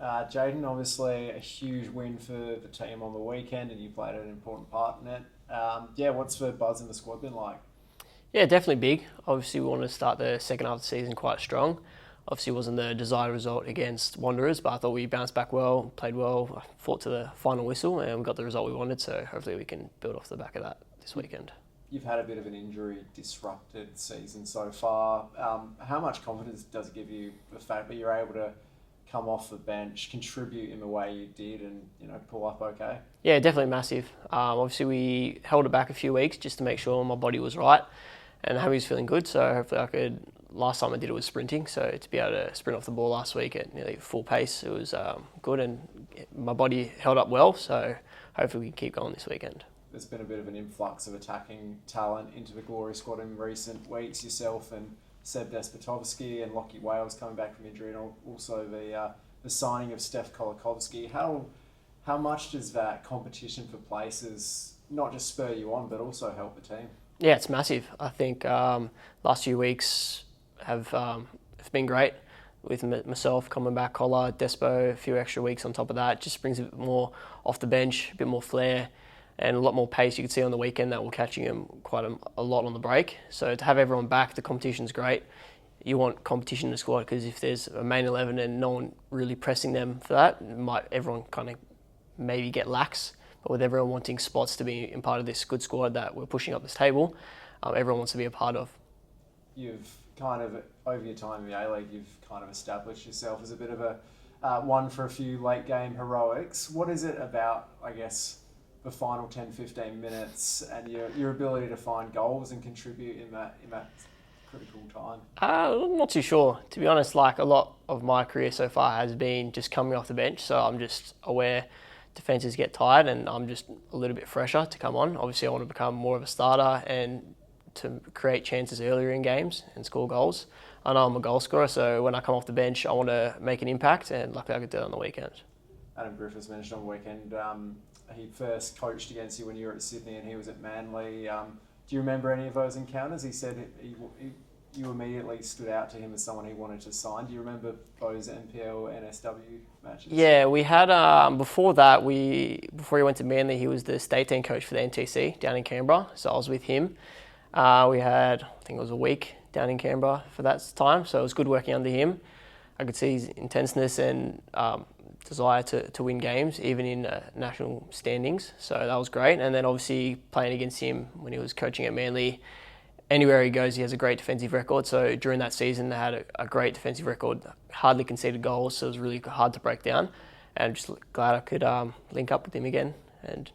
Jaiden, obviously a huge win for the team on the weekend, and you played an important part in it. What's the buzz in the squad been like? Yeah, definitely big. Obviously, we wanted to start the second half of the season quite strong. Obviously, it wasn't the desired result against Wanderers, but I thought we bounced back well, played well, fought to the final whistle, and we got the result we wanted. So hopefully, we can build off the back of that this weekend. You've had a bit of an injury-disrupted season so far. How much confidence does it give you the fact that you're able to come off the bench, contribute in the way you did, and pull up okay? Yeah, definitely massive. Obviously, we held it back a few weeks just to make sure my body was right, and Hammy was feeling good. So hopefully, I could. Last time I did it was sprinting, so to be able to sprint off the ball last week at nearly full pace, it was good, and my body held up well. So hopefully, we can keep going this weekend. There's been a bit of an influx of attacking talent into the Glory squad in recent weeks. Yourself and Seb Despotovski and Lockie Wales coming back from injury, and also the signing of Steph Kolakovski. How much does that competition for places not just spur you on, but also help the team? Yeah, it's massive. I think last few weeks have been great with myself coming back, Collar, Despo, a few extra weeks on top of that. Just brings a bit more off the bench, a bit more flair, and a lot more pace. You could see on the weekend that we're catching him quite a lot on the break. So to have everyone back, the competition's great. You want competition in the squad because if there's a main 11 and no one really pressing them for that, everyone kind of maybe get lax. But with everyone wanting spots to be in part of this good squad that we're pushing up this table, everyone wants to be a part of. You've kind of, over your time in the A-League, you've kind of established yourself as a bit of a one for a few late game heroics. What is it about, I guess, the final 10-15 minutes and your ability to find goals and contribute in that critical time? I'm not too sure. To be honest, like a lot of my career so far has been just coming off the bench, so I'm just aware defences get tired and I'm just a little bit fresher to come on. Obviously, I want to become more of a starter and to create chances earlier in games and score goals. I know I'm a goal scorer, so when I come off the bench, I want to make an impact, and luckily I could do it on the weekend. Adam Griffiths mentioned on the weekend he first coached against you when you were at Sydney and he was at Manly. Do you remember any of those encounters? He said you immediately stood out to him as someone he wanted to sign. Do you remember those NPL, NSW matches? Yeah, we had, before he went to Manly, he was the state team coach for the NTC down in Canberra, so I was with him. We had, I think it was a week down in Canberra for that time, so it was good working under him. I could see his intenseness and desire to win games, even in national standings, so that was great. And then obviously playing against him when he was coaching at Manly, anywhere he goes, he has a great defensive record. So during that season, they had a great defensive record, hardly conceded goals, so it was really hard to break down. And I'm just glad I could link up with him again and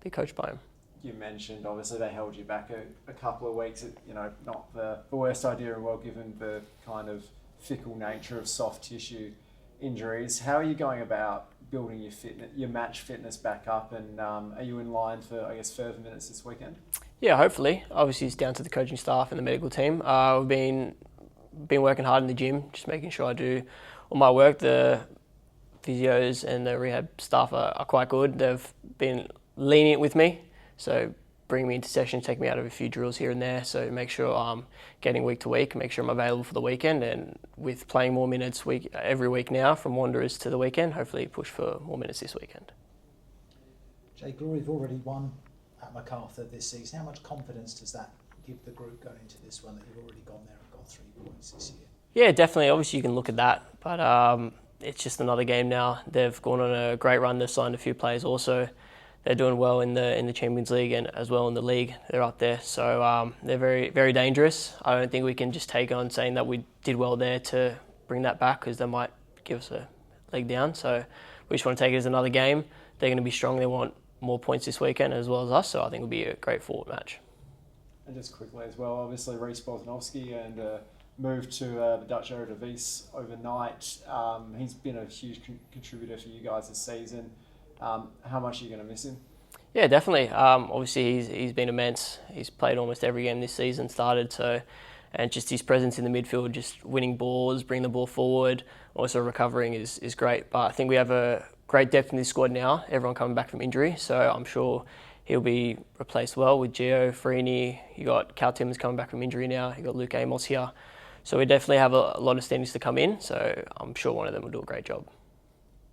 be coached by him. You mentioned, obviously, they held you back a couple of weeks. Not the worst idea in the world given the kind of fickle nature of soft tissue injuries. How are you going about building your match fitness back up, and are you in line for, I guess, further minutes this weekend? Yeah, hopefully. Obviously, it's down to the coaching staff and the medical team. We've been working hard in the gym, just making sure I do all my work. The physios and the rehab staff are quite good. They've been lenient with me, so bring me into sessions, take me out of a few drills here and there, so make sure I'm getting week to week, make sure I'm available for the weekend, and with playing more minutes every week now from Wanderers to the weekend, hopefully push for more minutes this weekend. Jay, Glory have already won at Macarthur this season. How much confidence does that give the group going into this one, that you've already gone there and got 3 points this year? Yeah, definitely. Obviously you can look at that, but it's just another game now. They've gone on a great run. They've signed a few players also. They're doing well in the Champions League and as well in the league. They're up there, so they're very, very dangerous. I don't think we can just take on saying that we did well there to bring that back, because they might give us a leg down. So we just want to take it as another game. They're going to be strong. They want more points this weekend as well as us, so I think it'll be a great forward match. And just quickly as well, obviously Reece Bosnowski and moved to the Dutch Eredivisie overnight. He's been a huge contributor for you guys this season. How much are you going to miss him? Yeah, definitely. Obviously, he's been immense. He's played almost every game this season started, and just his presence in the midfield, just winning balls, bringing the ball forward, also recovering is great. But I think we have a great depth in this squad now, everyone coming back from injury, so I'm sure he'll be replaced well with Gio, Farini. You got Cal Timmins coming back from injury now. You got Luke Amos here. So we definitely have a lot of standings to come in, so I'm sure one of them will do a great job.